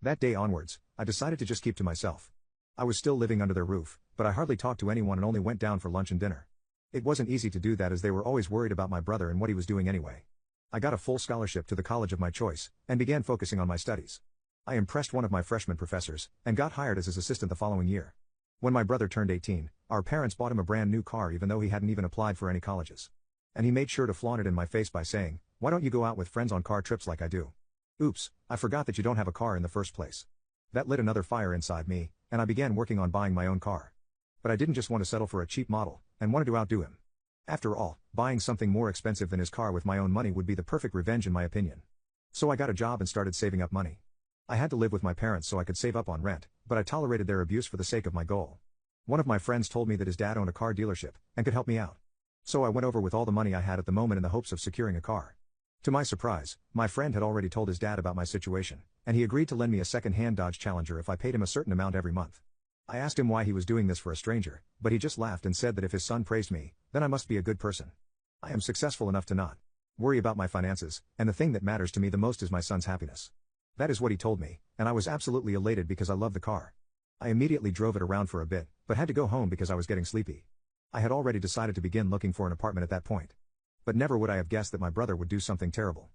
That day onwards, I decided to just keep to myself. I was still living under their roof, but I hardly talked to anyone and only went down for lunch and dinner. It wasn't easy to do that as they were always worried about my brother and what he was doing anyway. I got a full scholarship to the college of my choice, and began focusing on my studies. I impressed one of my freshman professors, and got hired as his assistant the following year. When my brother turned 18, our parents bought him a brand new car even though he hadn't even applied for any colleges. And he made sure to flaunt it in my face by saying, "Why don't you go out with friends on car trips like I do?" Oops, I forgot that you don't have a car in the first place. That lit another fire inside me, and I began working on buying my own car. But I didn't just want to settle for a cheap model, and wanted to outdo him. After all, buying something more expensive than his car with my own money would be the perfect revenge in my opinion. So I got a job and started saving up money. I had to live with my parents so I could save up on rent, but I tolerated their abuse for the sake of my goal. One of my friends told me that his dad owned a car dealership, and could help me out. So I went over with all the money I had at the moment in the hopes of securing a car. To my surprise, my friend had already told his dad about my situation, and he agreed to lend me a second-hand Dodge Challenger if I paid him a certain amount every month. I asked him why he was doing this for a stranger, but he just laughed and said that if his son praised me, then I must be a good person. I am successful enough to not worry about my finances, and the thing that matters to me the most is my son's happiness. That is what he told me, and I was absolutely elated because I loved the car. I immediately drove it around for a bit, but had to go home because I was getting sleepy. I had already decided to begin looking for an apartment at that point. But never would I have guessed that my brother would do something terrible.